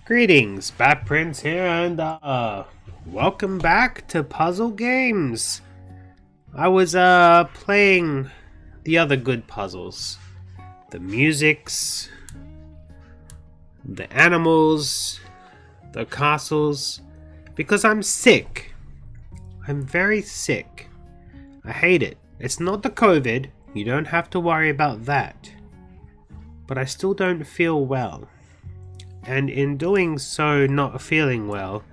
Greetings, Batprince here, and welcome back to puzzle games. I was playing the other good puzzles, the musics, the animals, the castles, because I'm sick. I'm very sick. I hate it. It's not the COVID. You don't have to worry about that. But I still don't feel well. And in doing so, not feeling well,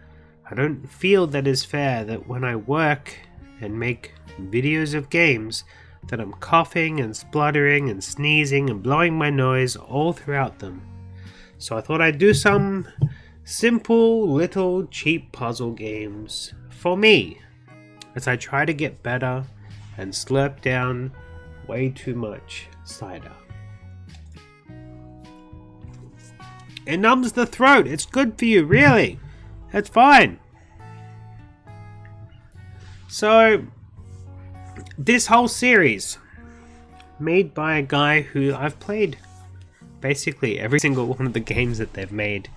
I don't feel that it's fair that when I work and make videos of games that I'm coughing and spluttering and sneezing and blowing my nose all throughout them. So I thought I'd do some simple little cheap puzzle games for me as I try to get better and slurp down way too much cider. It numbs the throat. It's good for you, really. It's fine. So, this whole series, made by a guy who I've played basically every single one of the games that they've made.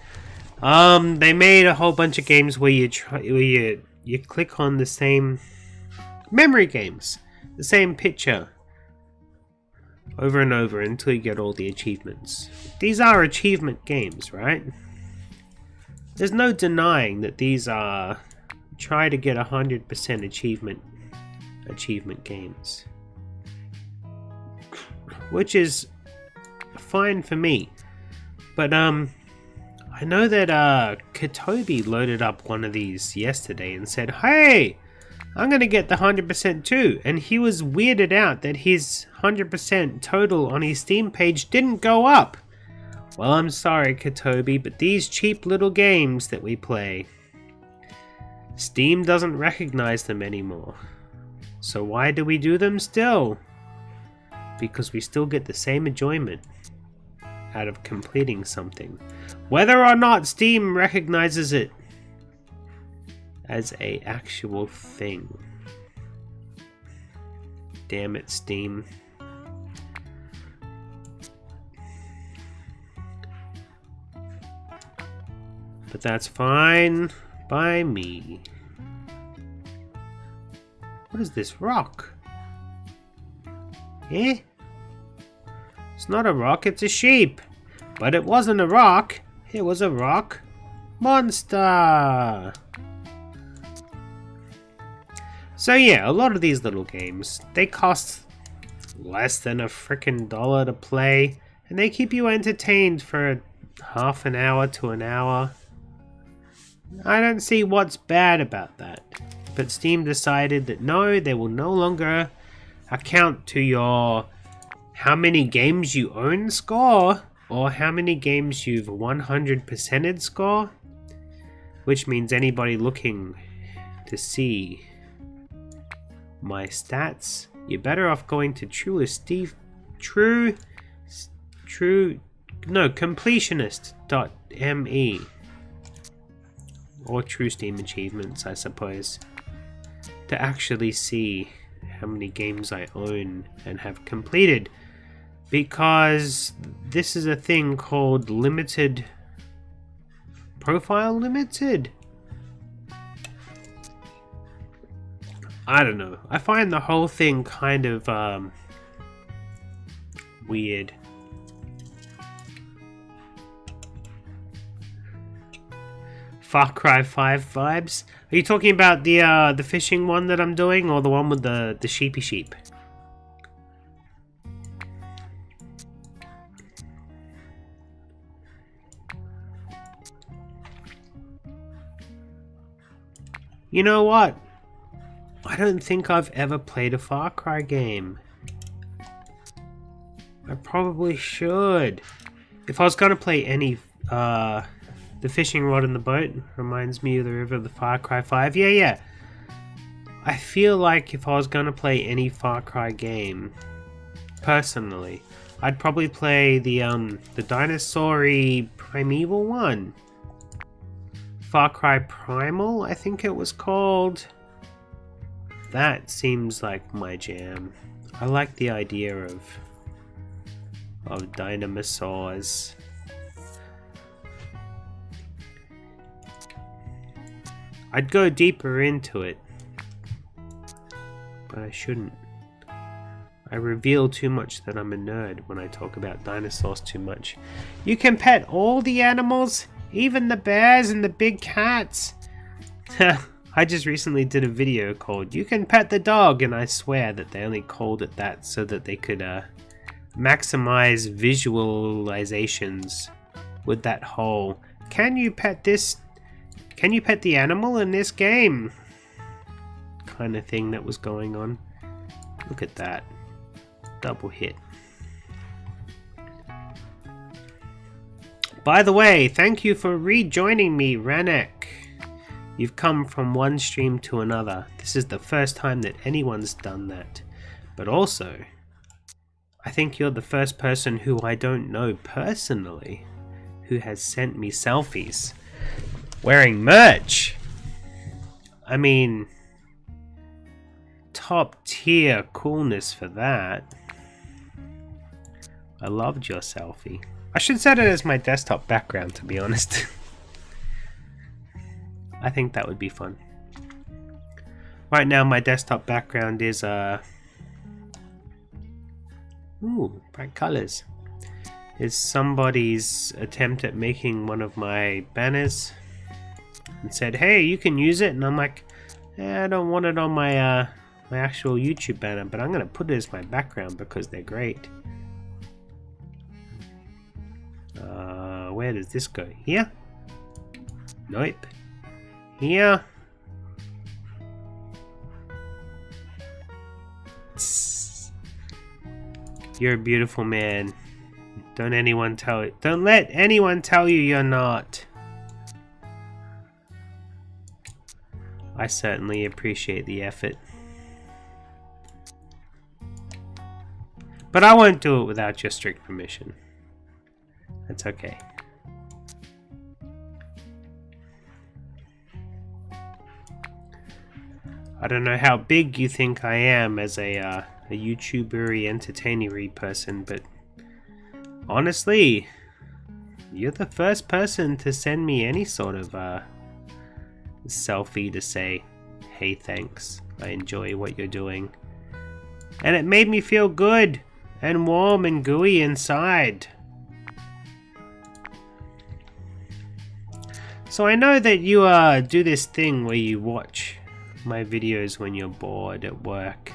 They made a whole bunch of games where you click on the same memory games, the same picture, over and over until you get all the achievements. These are achievement games, right? There's no denying that these are try to get 100% achievement games, which is fine for me. But I know that Katobi loaded up one of these yesterday and said, "Hey, I'm gonna get the 100% too," and he was weirded out that his 100% total on his Steam page didn't go up. Well, I'm sorry, Katobi, but these cheap little games that we play, Steam doesn't recognize them anymore. So why do we do them still? Because we still get the same enjoyment out of completing something, whether or not Steam recognizes it as a actual thing. Damn it, Steam. But that's fine by me. What is this rock? Eh? It's not a rock, it's a sheep. But it wasn't a rock. It was a rock monster. So yeah, a lot of these little games, they cost less than a frickin' dollar to play, and they keep you entertained for half an hour to an hour. I don't see what's bad about that. But Steam decided that no, they will no longer account to your how many games you own score, or how many games you've 100%ed score, which means anybody looking to see my stats, you're better off going to completionist.me or True Steam Achievements, I suppose, to actually see how many games I own and have completed, because this is a thing called limited profile limited. I don't know. I find the whole thing kind of weird. Far Cry 5 vibes. Are you talking about the fishing one that I'm doing, or the one with the sheepy sheep? You know what? I don't think I've ever played a Far Cry game. I probably should. If I was gonna play any, the fishing rod in the boat reminds me of the river of the Far Cry 5. Yeah. I feel like if I was gonna play any Far Cry game, personally, I'd probably play the dinosaur-y primeval one. Far Cry Primal, I think it was called. That seems like my jam. I like the idea of dinosaurs. I'd go deeper into it, but I shouldn't. I reveal too much that I'm a nerd when I talk about dinosaurs too much. You can pet all the animals, even the bears and the big cats. I just recently did a video called "You Can Pet the Dog," and I swear that they only called it that so that they could maximize visualizations with that whole "Can you pet this? Can you pet the animal in this game?" kind of thing that was going on. Look at that. Double hit. By the way, thank you for rejoining me, Ranek. You've come from one stream to another. This is the first time that anyone's done that. But also, I think you're the first person who I don't know personally who has sent me selfies wearing merch. I mean, top tier coolness for that. I loved your selfie. I should set it as my desktop background, to be honest. I think that would be fun. Right now my desktop background is ooh, bright colors. Is somebody's attempt at making one of my banners and said, "Hey, you can use it," and I'm like, I don't want it on my my actual YouTube banner, but I'm gonna put it as my background because they're great. Where does this go? Here? Nope. Here. You're a beautiful man. Don't let anyone tell you you're not. I certainly appreciate the effort. But I won't do it without your strict permission. That's okay. I don't know how big you think I am as a YouTuber-y, entertainer-y person, but honestly, you're the first person to send me any sort of selfie to say, "Hey, thanks, I enjoy what you're doing." And it made me feel good and warm and gooey inside. So I know that you do this thing where you watch my videos when you're bored at work.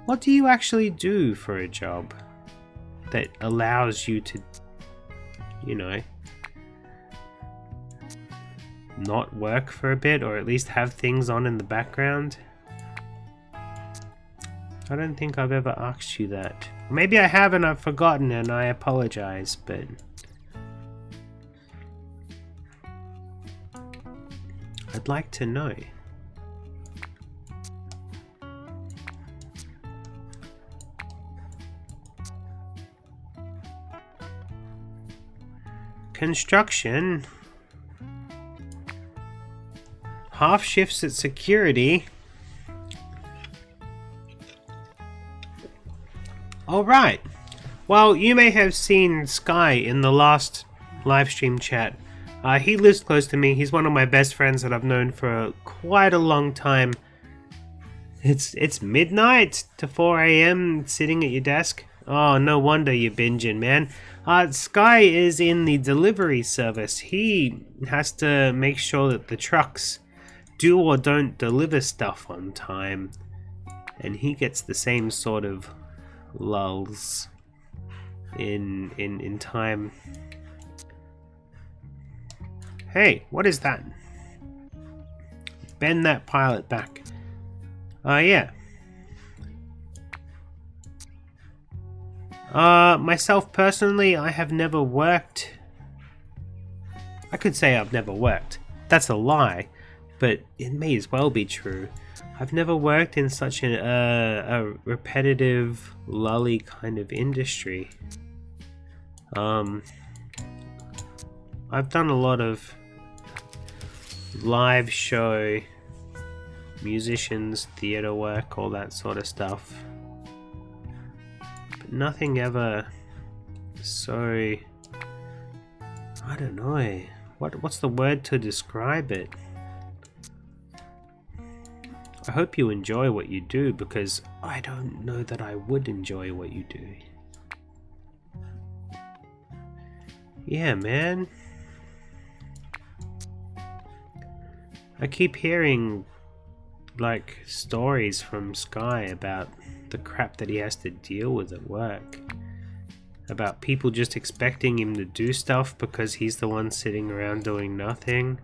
What do you actually do for a job that allows you to, you know, not work for a bit, or at least have things on in the background? I don't think I've ever asked you that. Maybe I have and I've forgotten, and I apologize, but I'd like to know. Construction. Half shifts at security. Alright. Well, you may have seen Sky in the last live stream chat. He lives close to me. He's one of my best friends that I've known for quite a long time. It's midnight to 4 AM sitting at your desk. Oh, no wonder you're binging, man. Sky is in the delivery service. He has to make sure that the trucks do or don't deliver stuff on time. And he gets the same sort of lulls in time. Hey, what is that? Bend that pilot back. Yeah. Myself personally, I have never worked. I could say I've never worked. That's a lie, but it may as well be true. I've never worked in such a repetitive, lully kind of industry. I've done a lot of live show, musicians, theater work, all that sort of stuff. But nothing ever so... I don't know. What's the word to describe it? I hope you enjoy what you do, because I don't know that I would enjoy what you do. Yeah, man. I keep hearing like stories from Sky about the crap that he has to deal with at work. About people just expecting him to do stuff because he's the one sitting around doing nothing.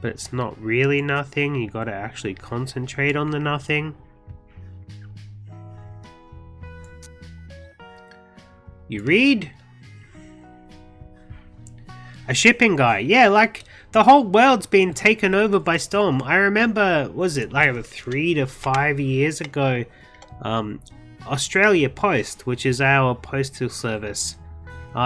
But it's not really nothing, you gotta actually concentrate on the nothing. You read? A shipping guy. Yeah, like the whole world's been taken over by storm. I remember, was it like 3 to 5 years ago, Australia Post, which is our postal service,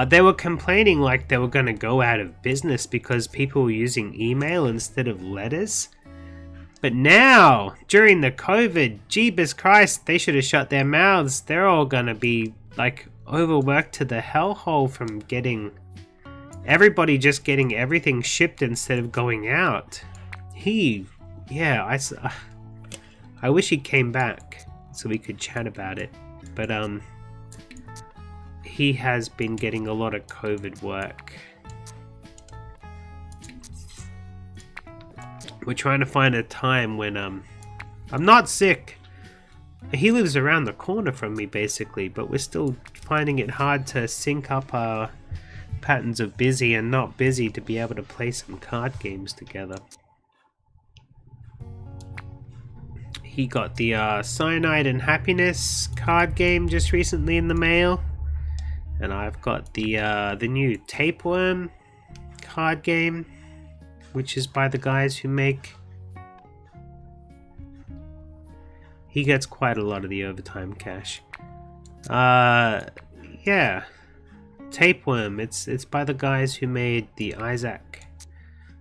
they were complaining like they were going to go out of business because people were using email instead of letters. But now, during the COVID, jeebus Christ, they should have shut their mouths. They're all going to be like overworked to the hellhole from getting everybody just getting everything shipped instead of going out. I wish he came back so we could chat about it. But he has been getting a lot of COVID work. We're trying to find a time when I'm not sick. He lives around the corner from me basically, but we're still finding it hard to sync up our patterns of busy and not busy to be able to play some card games together. He got the Cyanide and Happiness card game just recently in the mail, and I've got the new Tapeworm card game, which is by the guys who make. He gets quite a lot of the overtime cash. Yeah. Tapeworm, it's by the guys who made the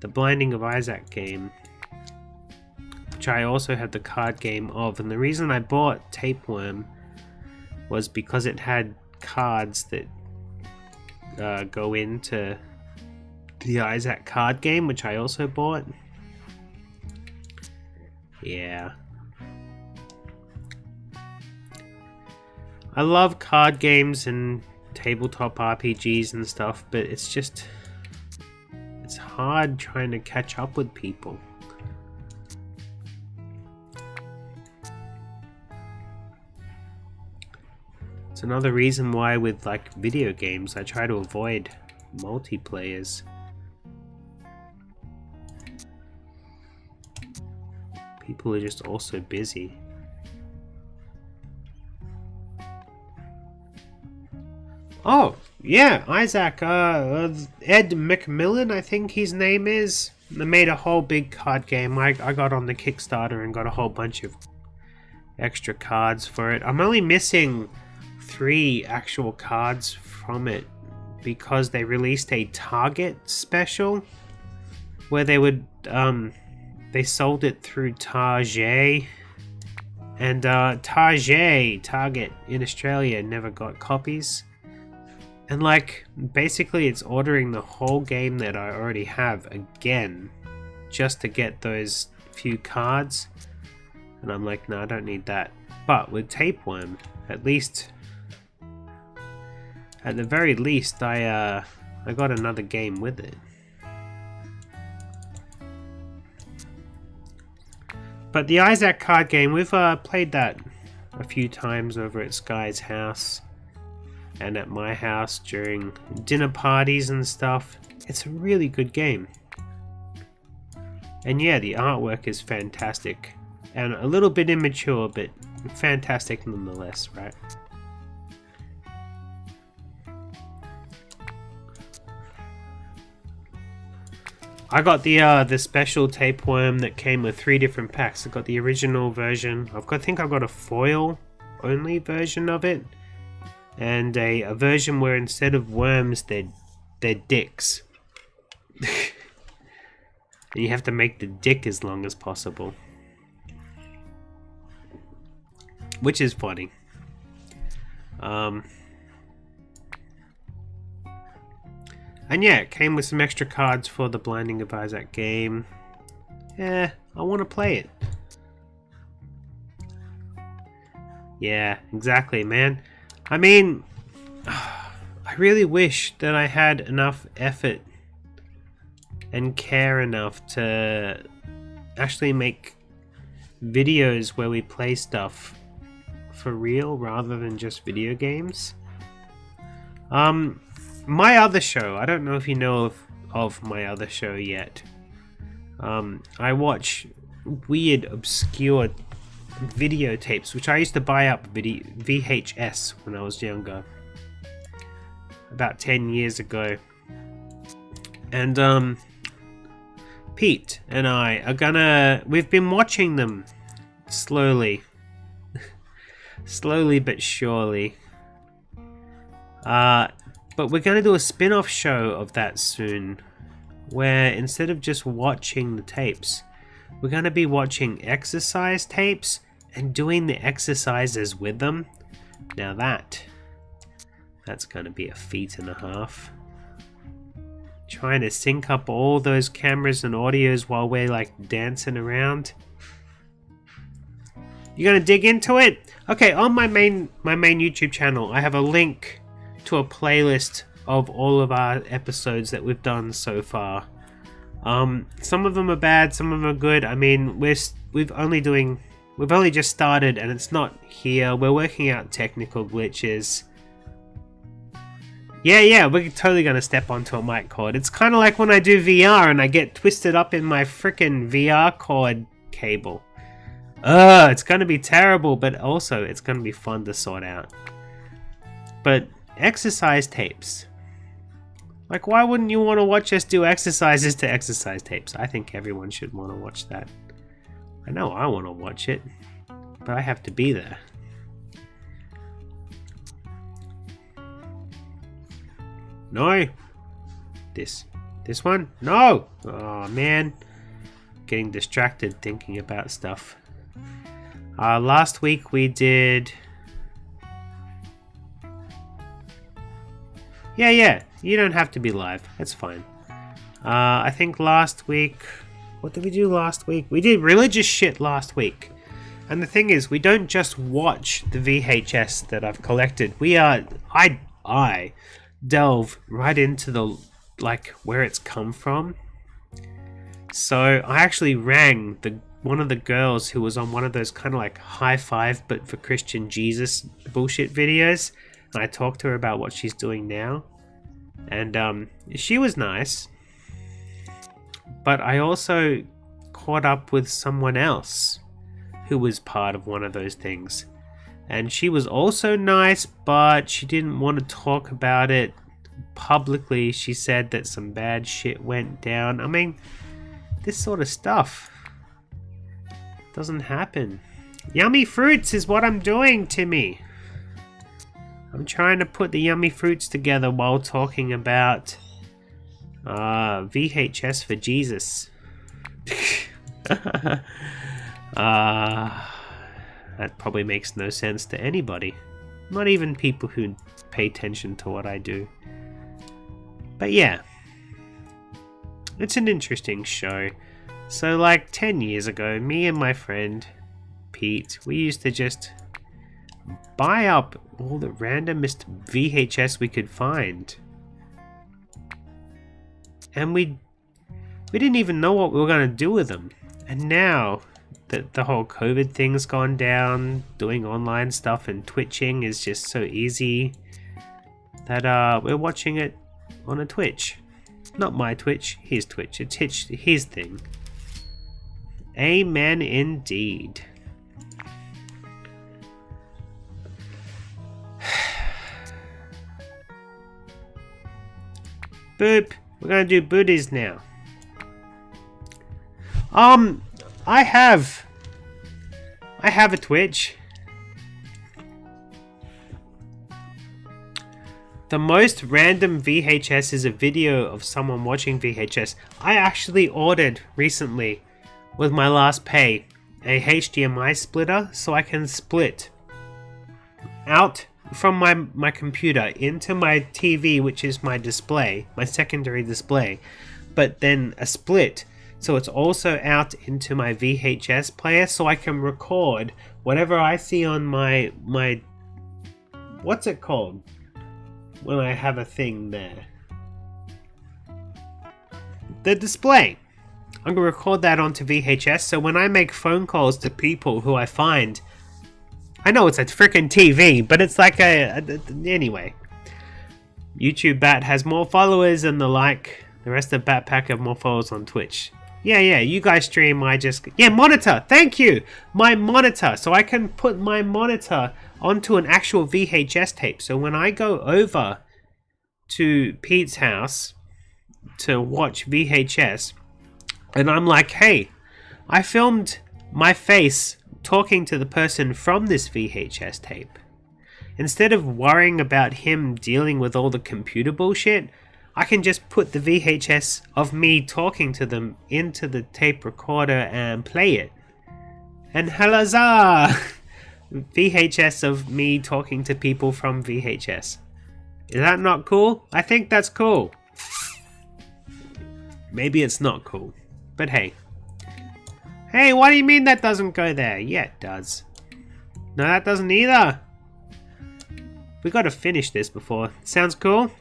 Blinding of Isaac game, which I also had the card game of. And the reason I bought Tapeworm was because it had cards that go into the Isaac card game, which I also bought. Yeah. I love card games and tabletop RPGs and stuff, but it's hard trying to catch up with people. It's another reason why with like video games I try to avoid multiplayers. People are just also busy. Oh, yeah, Isaac, Ed McMillan, I think his name is. They made a whole big card game. I got on the Kickstarter and got a whole bunch of extra cards for it. I'm only missing 3 actual cards from it because they released a Target special where they would, they sold it through Target. And Target in Australia never got copies. And like, basically it's ordering the whole game that I already have again, just to get those few cards. And I'm like, no, I don't need that. But with Tapeworm, at the very least, I got another game with it. But the Isaac card game, we've played that a few times over at Sky's house. And at my house during dinner parties and stuff. It's a really good game. And yeah, the artwork is fantastic. And a little bit immature, but fantastic nonetheless, right? I got the special Tapeworm that came with 3 different packs. I got the original version. I think I've got a foil only version of it. And a version where instead of worms, they're dicks. And you have to make the dick as long as possible. Which is funny. And yeah, it came with some extra cards for the Blinding of Isaac game. Yeah, I want to play it. Yeah, exactly, man. I mean, I really wish that I had enough effort and care enough to actually make videos where we play stuff for real rather than just video games. My other show, I don't know if you know of my other show yet. I watch weird, obscure videotapes, which I used to buy up VHS when I was younger, about 10 years ago. And Pete and I are we've been watching them slowly. Slowly but surely. But we're gonna do a spin-off show of that soon, where instead of just watching the tapes, we're gonna be watching exercise tapes and doing the exercises with them. Now that's gonna be a feat and a half. Trying to sync up all those cameras and audios while we're like dancing around. You gonna dig into it? Okay, on my main YouTube channel, I have a link to a playlist of all of our episodes that we've done so far. Some of them are bad, some of them are good. I mean, we've only just started and it's not here. We're working out technical glitches. Yeah, we're totally gonna step onto a mic cord. It's kind of like when I do VR and I get twisted up in my freaking VR cord cable. It's gonna be terrible, but also it's gonna be fun to sort out. But exercise tapes. Like, why wouldn't you want to watch us do exercises to exercise tapes? I think everyone should want to watch that. I know I want to watch it, but I have to be there. No. This one? No! Oh, man. Getting distracted thinking about stuff. Last week we did... Yeah, you don't have to be live. That's fine. I think last week... What did we do last week? We did religious shit last week. And the thing is, we don't just watch the VHS that I've collected. I delve right into the, like, where it's come from. So I actually rang one of the girls who was on one of those kind of like high five but for Christian Jesus bullshit videos, and I talked to her about what she's doing now, and she was nice, but I also caught up with someone else who was part of one of those things, and she was also nice, but she didn't want to talk about it publicly. She said that some bad shit went down. I mean, this sort of stuff doesn't happen. Yummy fruits is what I'm doing, Timmy. I'm trying to put the yummy fruits together while talking about VHS for Jesus. That probably makes no sense to anybody. Not even people who pay attention to what I do. But yeah, it's an interesting show. So like 10 years ago, me and my friend Pete, we used to just buy up all the randomest VHS we could find. And we didn't even know what we were going to do with them. And now that the whole COVID thing's gone down, doing online stuff and twitching is just so easy that we're watching it on a Twitch. Not my Twitch, his Twitch. It's his thing. Amen indeed. Boop. We're gonna do booties now. I have a Twitch. The most random VHS is a video of someone watching VHS. I actually ordered recently, with my last pay, a HDMI splitter so I can split out from my computer into my TV, which is my display, my secondary display, but then a split, so it's also out into my VHS player, so I can record whatever I see on my what's it called when I have a thing there, the display. I'm gonna record that onto VHS, so when I make phone calls to people who I find, I know it's a freaking TV, but it's like anyway. YouTube Bat has more followers and the like. The rest of Batpack have more followers on Twitch. Yeah, you guys stream, monitor! Thank you! My monitor! So I can put my monitor onto an actual VHS tape. So when I go over to Pete's house to watch VHS, and I'm like, hey, I filmed my face talking to the person from this VHS tape. Instead of worrying about him dealing with all the computer bullshit, I can just put the VHS of me talking to them into the tape recorder and play it. And halazah! VHS of me talking to people from VHS. Is that not cool? I think that's cool. Maybe it's not cool, but hey. Hey, what do you mean that doesn't go there? Yeah, it does. No, that doesn't either. We gotta finish this before. Sounds cool?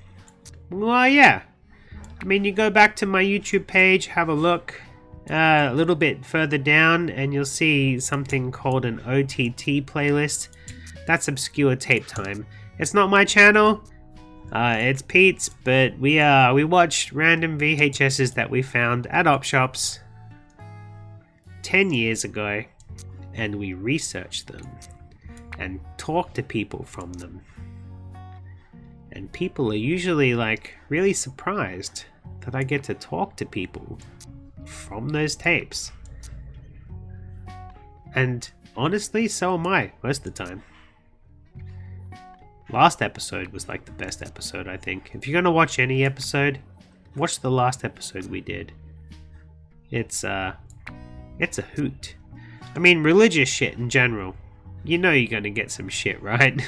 Well, yeah. I mean, you go back to my YouTube page, have a look a little bit further down, and you'll see something called an OTT playlist. That's Obscure Tape Time. It's not my channel. It's Pete's, but we watched random VHSs that we found at op shops 10 years ago, and we researched them and talked to people from them. And people are usually like really surprised that I get to talk to people from those tapes. And honestly, so am I most of the time. Last episode was like the best episode, I think. If you're gonna watch any episode, watch the last episode we did. It's a hoot. I mean, religious shit in general. You know you're gonna get some shit, right?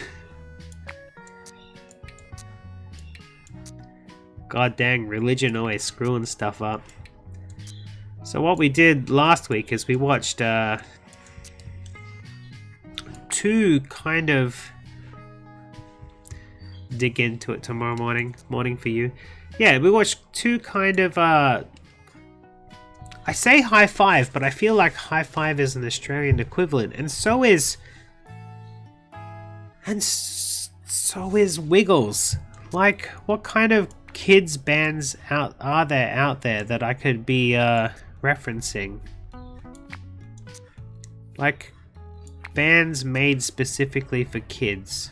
God dang, religion always screwing stuff up. So what we did last week is we watched two kind of... dig into it tomorrow morning for you. Yeah, we watched two kind of I say high five, but I feel like high five is an Australian equivalent, and so is Wiggles. Like, what kind of kids bands are there out there that I could be referencing? Like, bands made specifically for kids.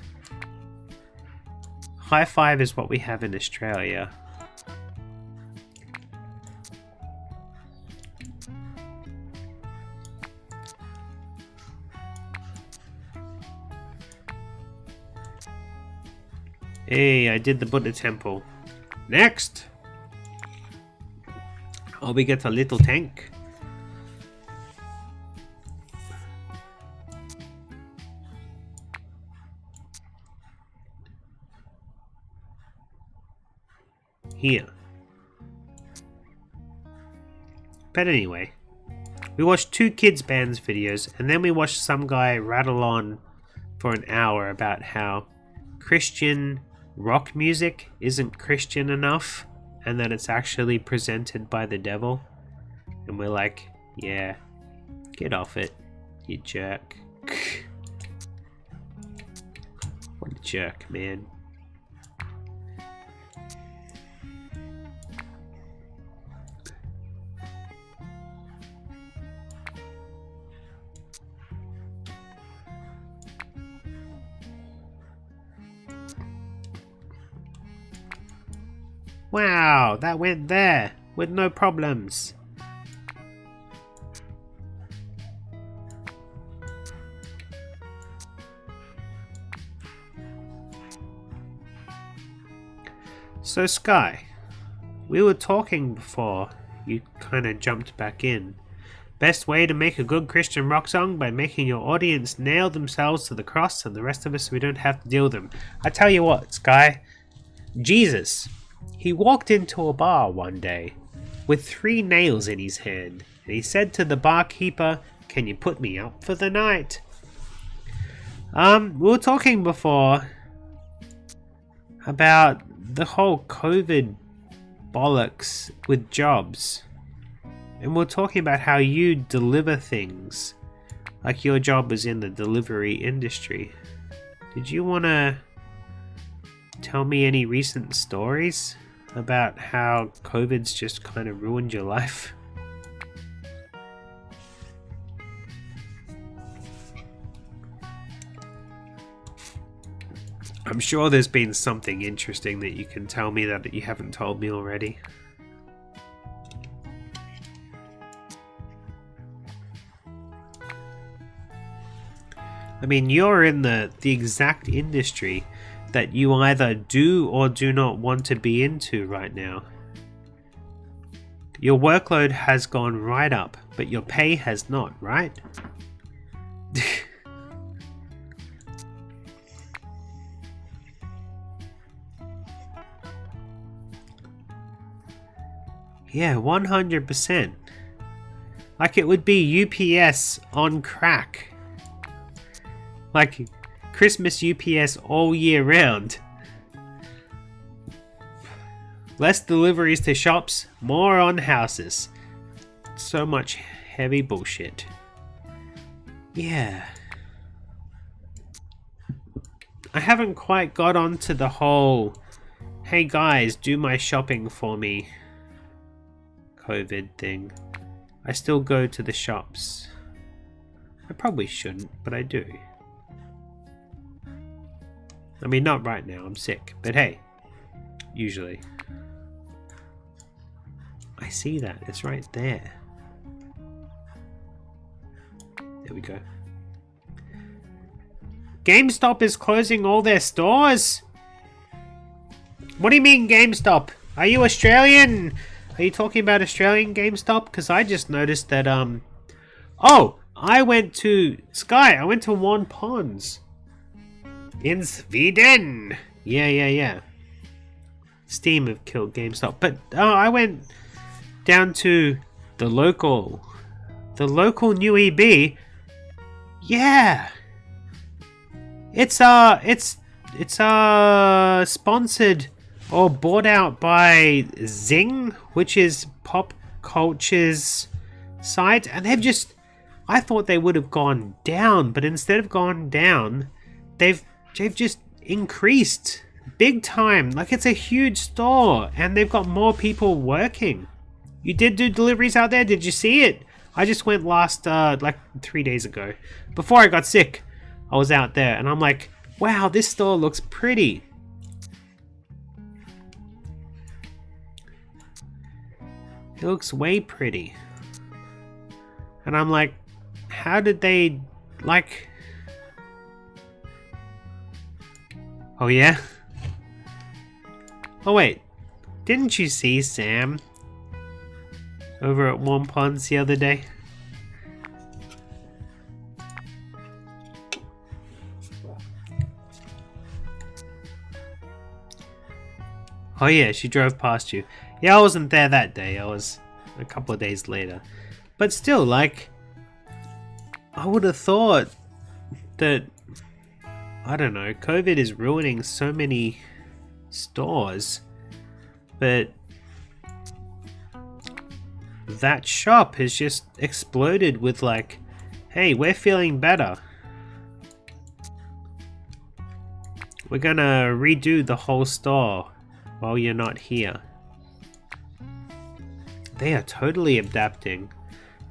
High five is what we have in Australia. Hey, I did the Buddha temple. Next! Oh, we get a little tank. Here. But anyway, we watched two kids bands videos, and then we watched some guy rattle on for an hour about how Christian rock music isn't Christian enough, and that it's actually presented by the devil. And we're like, yeah, get off it, you jerk. What a jerk, man. Wow, that went there with no problems. So Sky, we were talking before you kind of jumped back in Best way to make a good Christian rock song by making your audience nail themselves to the cross and the rest of us we don't have to deal with them. I tell you what, Sky, Jesus, he walked into a bar one day with 3 nails in his hand and he said to the barkeeper, "Can you put me up for the night?" We were talking before about the whole COVID bollocks with jobs. And we're talking about how you deliver things. Like your job was in the delivery industry. Did you want to tell me any recent stories about how COVID's just kind of ruined your life? I'm sure there's been something interesting that you can tell me that you haven't told me already. I mean, you're in the exact industry that you either do or do not want to be into right now. Your workload has gone right up, but your pay has not, right? Yeah, 100%. Like it would be UPS on crack. Like Christmas UPS all year round. Less deliveries to shops, more on houses. So much heavy bullshit. Yeah. I haven't quite got onto the whole, "Hey guys, do my shopping for me" COVID thing. I still go to the shops. I probably shouldn't, but I do. I mean, not right now, I'm sick, but hey, usually. I see that, it's right there. There we go. GameStop is closing all their stores? What do you mean GameStop? Are you Australian? Are you talking about Australian GameStop? Because I just noticed that, oh, I went to One Ponds. In Sweden! Yeah. Steam have killed GameStop. But I went down to the local new EB. Yeah! It's sponsored or bought out by Zing, which is pop culture's site, and I thought they would have gone down, but instead of gone down, they've just increased big time. Like, it's a huge store and they've got more people working. You did do deliveries out there? Did you see it? I just went last like 3 days ago. Before I got sick, I was out there and I'm like, wow, this store looks pretty. It looks way pretty. And I'm like, how did they, like... Oh yeah? Oh wait, didn't you see Sam over at One Ponds the other day? Oh yeah, she drove past you. Yeah, I wasn't there that day, I was a couple of days later. But still, like, I would have thought that, I don't know, COVID is ruining so many stores, but that shop has just exploded with like, hey, we're feeling better. We're gonna redo the whole store while you're not here. They are totally adapting.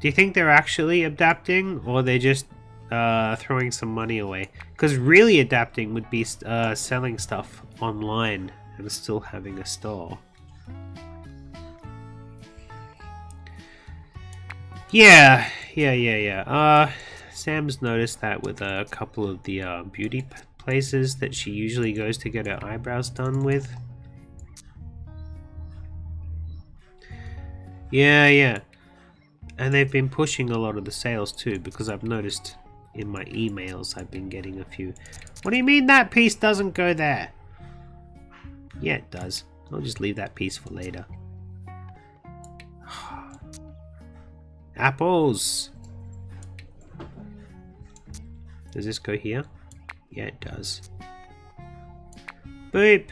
Do you think they're actually adapting, or they're just throwing some money away? Because really adapting would be selling stuff online and still having a store. Yeah. Sam's noticed that with a couple of the beauty places that she usually goes to get her eyebrows done with. Yeah. And they've been pushing a lot of the sales too, because I've noticed in my emails I've been getting a few. What do you mean that piece doesn't go there? Yeah, it does. I'll just leave that piece for later. Apples! Does this go here? Yeah, it does. Boop!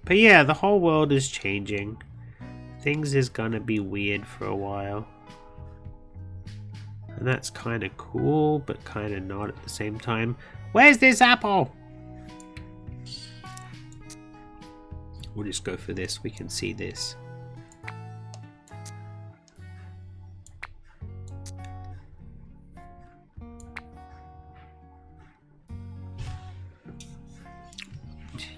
But yeah, the whole world is changing. Things is gonna be weird for a while. And that's kind of cool, but kind of not at the same time. Where's this apple? We'll just go for this. We can see this.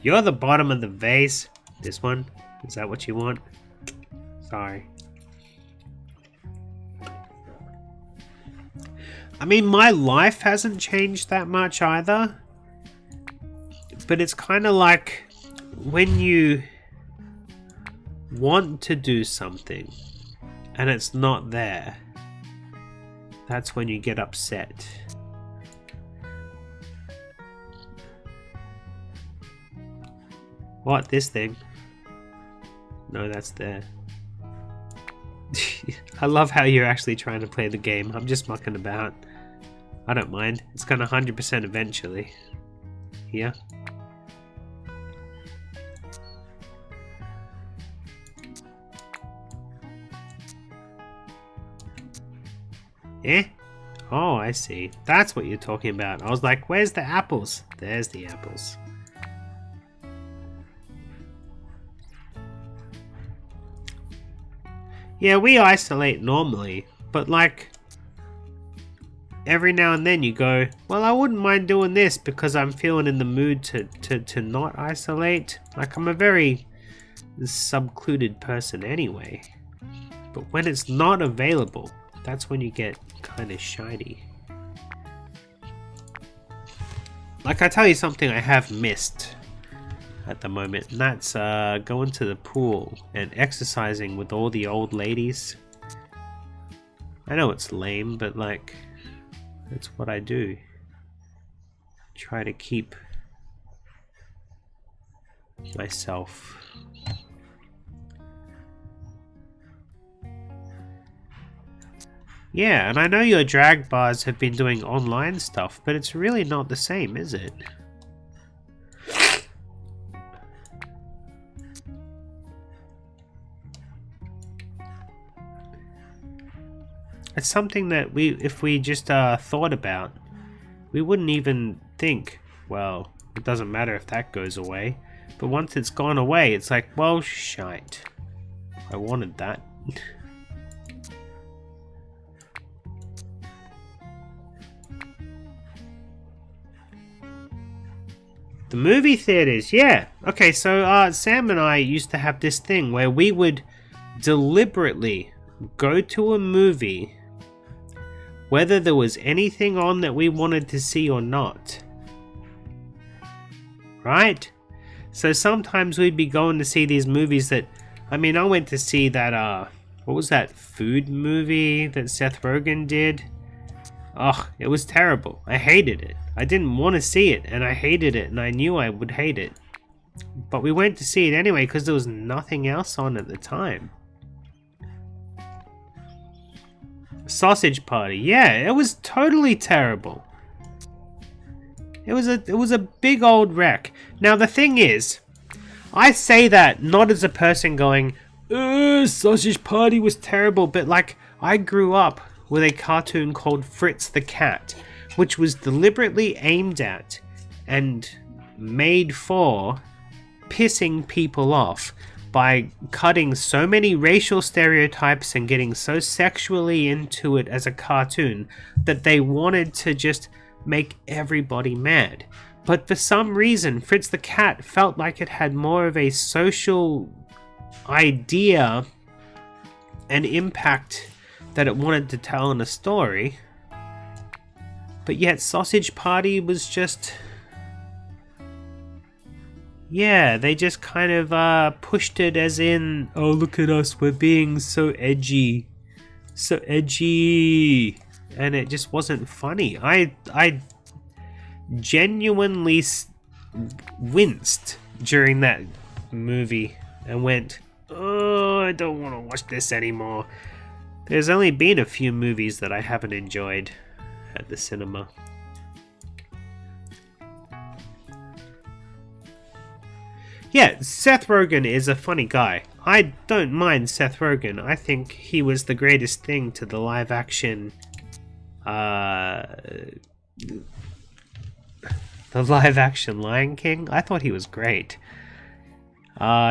You're the bottom of the vase. This one? Is that what you want? Sorry. I mean, my life hasn't changed that much either. But it's kind of like when you want to do something and it's not there. That's when you get upset. What? This thing? No, that's there. I love how you're actually trying to play the game. I'm just mucking about. I don't mind. It's gonna 100% eventually. Here. Eh? Oh, I see. That's what you're talking about. I was like, where's the apples? There's the apples. Yeah, we isolate normally, but like every now and then you go, well, I wouldn't mind doing this because I'm feeling in the mood to not isolate. Like, I'm a very secluded person anyway. But when it's not available, that's when you get kind of shiny. Like, I tell you something I have missed at the moment, and that's going to the pool and exercising with all the old ladies. I know it's lame, but like, that's what I do. Try to keep myself. Yeah, and I know your drag bars have been doing online stuff, but it's really not the same, is it? It's something that if we just thought about, we wouldn't even think, well, it doesn't matter if that goes away. But once it's gone away, it's like, well, shite. I wanted that. The movie theaters, yeah. Okay, so Sam and I used to have this thing where we would deliberately go to a movie whether there was anything on that we wanted to see or not. Right? So sometimes we'd be going to see these movies that, I mean, I went to see that, what was that food movie that Seth Rogen did? Ugh, it was terrible. I hated it. I didn't want to see it, and I hated it, and I knew I would hate it. But we went to see it anyway because there was nothing else on at the time. Sausage Party, yeah, it was totally terrible. It was a big old wreck. Now the thing is, I say that not as a person going, Sausage Party was terrible, but like, I grew up with a cartoon called Fritz the Cat, which was deliberately aimed at and made for pissing people off by cutting so many racial stereotypes and getting so sexually into it as a cartoon that they wanted to just make everybody mad. But for some reason, Fritz the Cat felt like it had more of a social idea and impact that it wanted to tell in a story. But yet Sausage Party was just... yeah, they just kind of pushed it as in, oh, look at us, we're being so edgy. So edgy. And it just wasn't funny. I genuinely winced during that movie and went, oh, I don't want to watch this anymore. There's only been a few movies that I haven't enjoyed at the cinema. Yeah, Seth Rogen is a funny guy. I don't mind Seth Rogen. I think he was the greatest thing to the live action the live action Lion King. I thought he was great.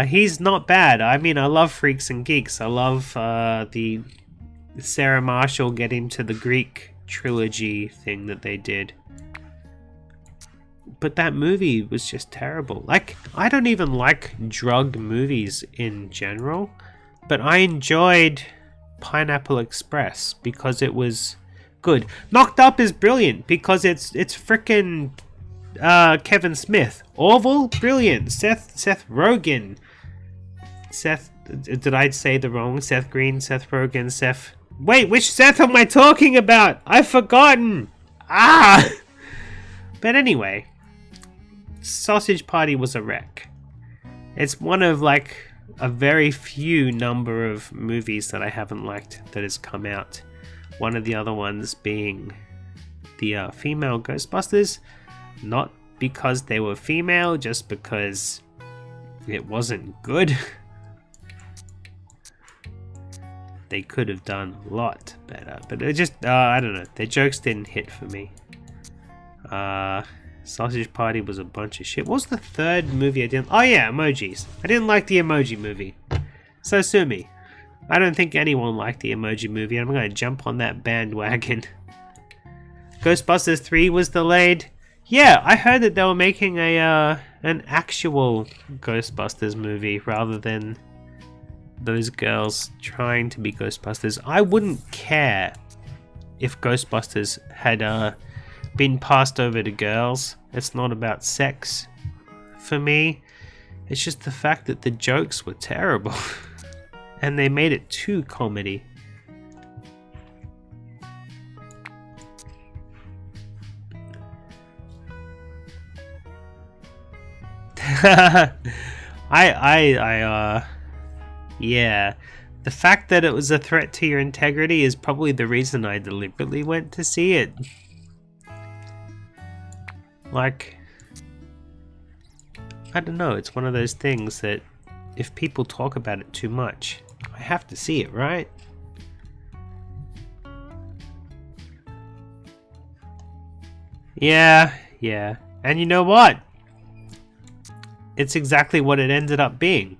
He's not bad. I mean, I love Freaks and Geeks. I love the Sarah Marshall get into the Greek trilogy thing that they did. But that movie was just terrible. Like, I don't even like drug movies in general, but I enjoyed Pineapple Express because it was good. Knocked Up is brilliant because it's frickin' Kevin Smith. Orville, brilliant. Seth Rogen. Did I say the wrong? Seth Green, Seth Rogen, Seth... Wait, which Seth am I talking about? I've forgotten. But anyway, Sausage Party was a wreck. It's one of like a very few number of movies that I haven't liked that has come out. One of the other ones being the female Ghostbusters. Not because they were female, just because it wasn't good. They could have done a lot better, but it just, I don't know, their jokes didn't hit for me. Sausage Party was a bunch of shit. What was the third movie I didn't... oh yeah, Emojis. I didn't like the Emoji Movie. So sue me. I don't think anyone liked the Emoji Movie. I'm going to jump on that bandwagon. Ghostbusters 3 was delayed. Yeah, I heard that they were making a an actual Ghostbusters movie rather than those girls trying to be Ghostbusters. I wouldn't care if Ghostbusters had been passed over to girls. It's not about sex for me. It's just the fact that the jokes were terrible. And they made it too comedy. Yeah. The fact that it was a threat to your integrity is probably the reason I deliberately went to see it. Like, I don't know, it's one of those things that if people talk about it too much, I have to see it, right? Yeah. And you know what? It's exactly what it ended up being.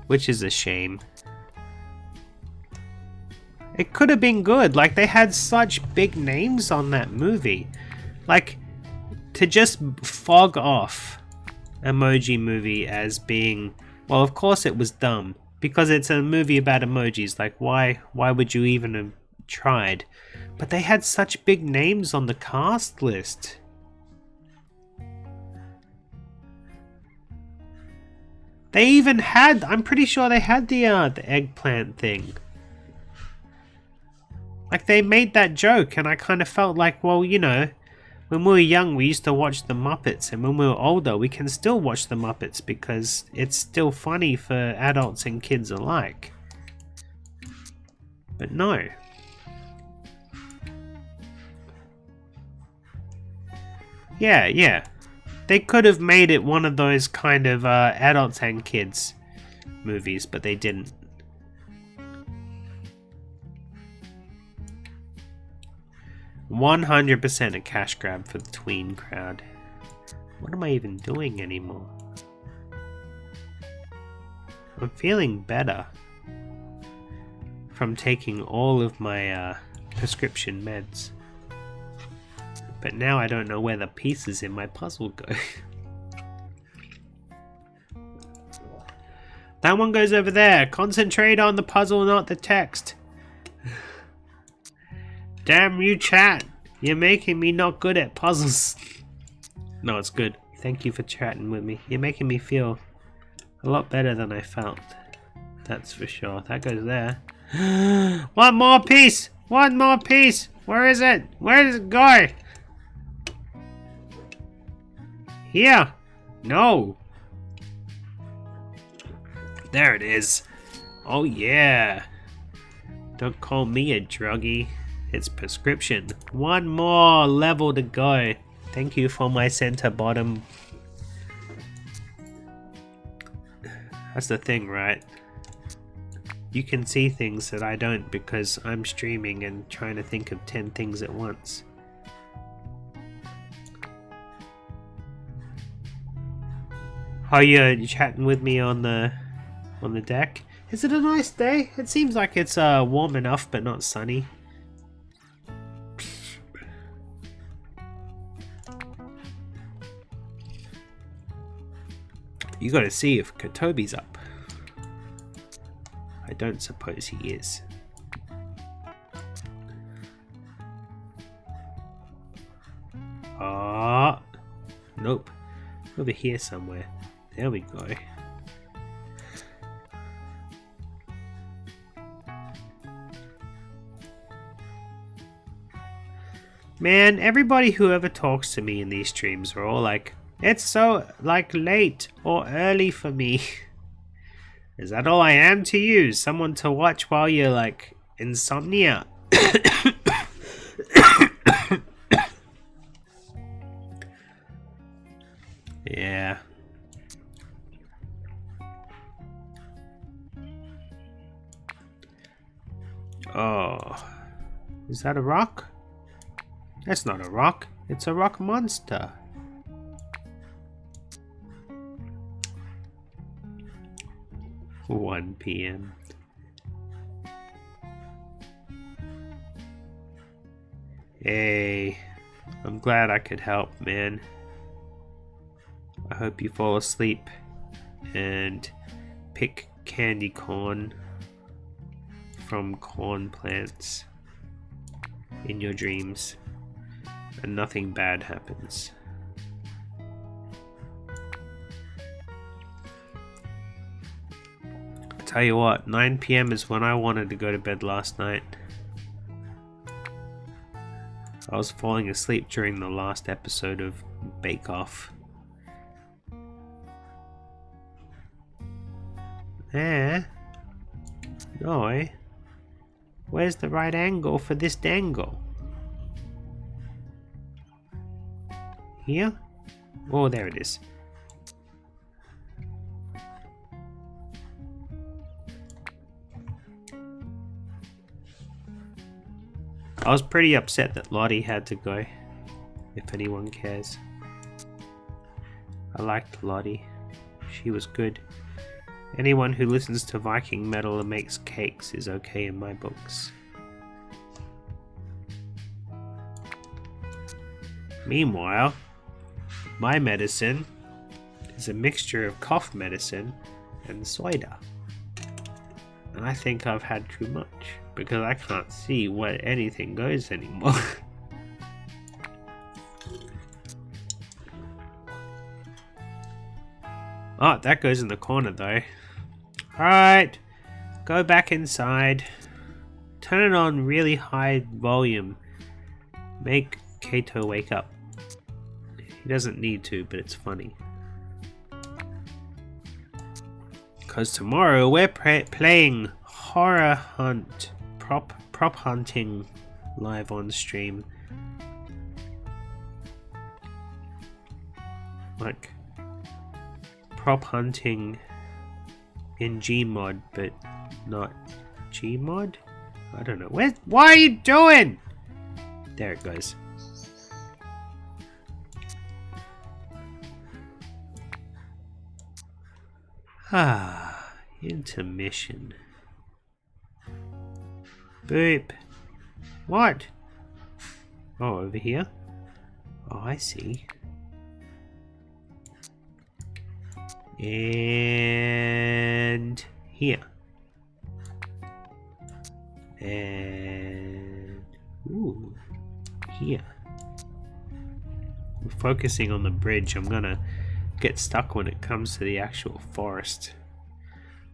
Which is a shame. It could have been good. Like, they had such big names on that movie. Like, to just fog off Emoji Movie as being... well, of course it was dumb. Because it's a movie about emojis. Like, why would you even have tried? But they had such big names on the cast list. They even had... I'm pretty sure they had the eggplant thing. Like, they made that joke, and I kind of felt like, well, you know, when we were young, we used to watch the Muppets, and when we were older, we can still watch the Muppets because it's still funny for adults and kids alike. But no. Yeah. They could have made it one of those kind of adults and kids movies, but they didn't. $100% a cash grab for the tween crowd. What am I even doing anymore? I'm feeling better from taking all of my prescription meds. But now I don't know where the pieces in my puzzle go. That one goes over there. Concentrate on the puzzle, not the text. Damn you, chat. You're making me not good at puzzles. No, it's good. Thank you for chatting with me. You're making me feel a lot better than I felt. That's for sure. That goes there. One more piece! One more piece! Where is it? Where does it go? Here! No! There it is. Oh yeah! Don't call me a druggie. It's prescription. One more level to go. Thank you for my center bottom. That's the thing, right? You can see things that I don't because I'm streaming and trying to think of 10 things at once. Are you chatting with me on the deck? Is it a nice day? It seems like it's warm enough but not sunny. You gotta see if Kotobi's up. I don't suppose he is. Ah, nope. Over here somewhere. There we go. Man, everybody who ever talks to me in these streams are all like, it's so, like, late or early for me. Is that all I am to you? Someone to watch while you're, like, insomnia? Yeah. Oh. Is that a rock? That's not a rock. It's a rock monster. 1 PM. Hey, I'm glad I could help, man. I hope you fall asleep and pick candy corn from corn plants in your dreams and nothing bad happens. Tell you what, 9 PM is when I wanted to go to bed last night. I was falling asleep during the last episode of Bake Off. No. Where's the right angle for this dangle? Here? Oh, there it is. I was pretty upset that Lottie had to go, if anyone cares. I liked Lottie. She was good. Anyone who listens to Viking metal and makes cakes is okay in my books. Meanwhile, my medicine is a mixture of cough medicine and cider. And I think I've had too much, because I can't see where anything goes anymore. Oh, that goes in the corner though. Alright, go back inside. Turn it on really high volume. Make Kato wake up. He doesn't need to, but it's funny. Because tomorrow we're playing Horror Hunt, prop hunting live on stream. Like prop hunting in Gmod, but not Gmod? I don't know. What are you doing? There it goes. Ah, intermission. Boop. What? Oh, over here? Oh, I see. And here. And ooh, here. We're focusing on the bridge. I'm gonna get stuck when it comes to the actual forest.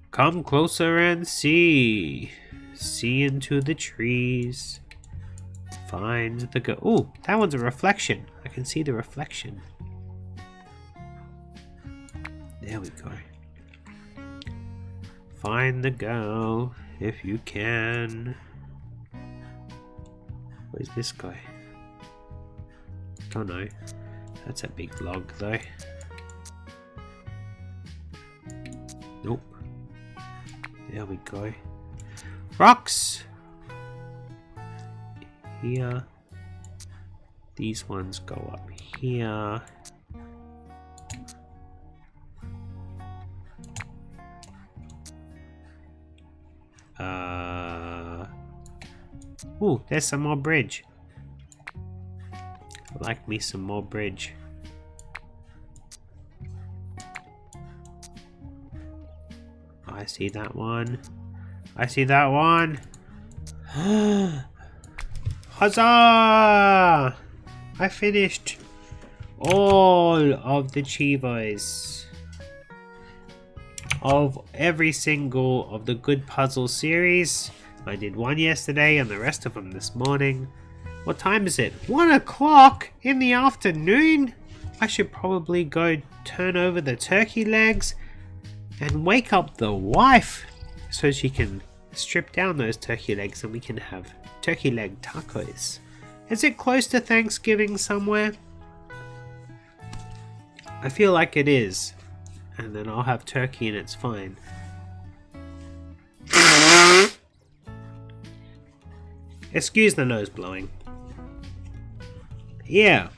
Come closer and see. See into the trees. Find the go. Ooh, that one's a reflection. I can see the reflection. There we go. Find the girl if you can. Where's this guy? Don't know. That's a big log though. Nope. There we go. Rocks! Here. These ones go up here. Ooh, there's some more bridge. I like me some more bridge. I see that one. I see that one. Huzzah! I finished all of the Chivos of every single of the Good Puzzle series. I did one yesterday and the rest of them this morning. What time is it? 1 o'clock in the afternoon? I should probably go turn over the turkey legs and wake up the wife so she can strip down those turkey legs and we can have turkey leg tacos. Is it close to Thanksgiving somewhere? I feel like it is. And then I'll have turkey and it's fine. Excuse the nose blowing. Yeah.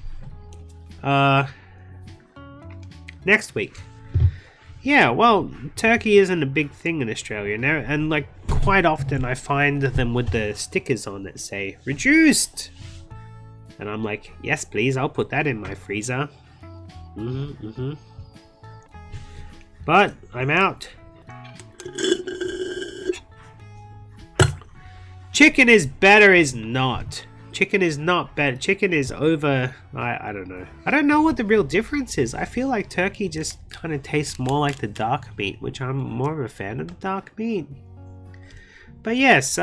Next week. Yeah, well, turkey isn't a big thing in Australia now, and like quite often I find them with the stickers on that say reduced. And I'm like, yes please, I'll put that in my freezer. But I'm out. Chicken is better is not. Chicken is not better. Chicken is over. I don't know. I don't know what the real difference is. I feel like turkey just kind of tastes more like the dark meat, which I'm more of a fan of the dark meat. But yes,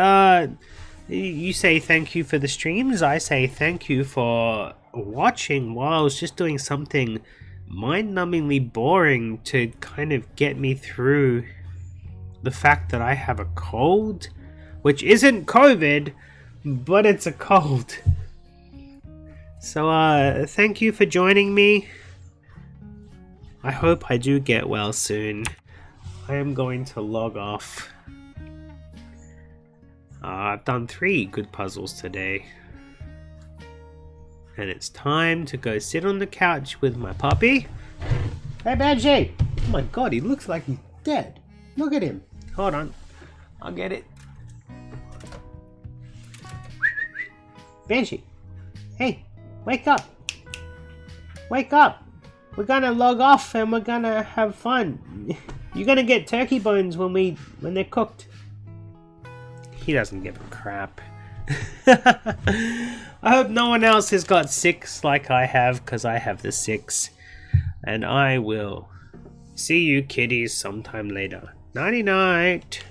you say thank you for the streams. I say thank you for watching while I was just doing something mind-numbingly boring to kind of get me through the fact that I have a cold, which isn't COVID, but it's a cold. So thank you for joining me. I hope I do get well soon. I am going to log off. I've done 3 good puzzles today. And it's time to go sit on the couch with my puppy. Hey Benji! Oh my god, he looks like he's dead. Look at him. Hold on. I'll get it. Benji! Hey! Wake up! Wake up! We're gonna log off and we're gonna have fun. You're gonna get turkey bones when they're cooked. He doesn't give a crap. I hope no one else has got 6 like I have, because I have the 6. And I will see you kiddies sometime later. Nighty night.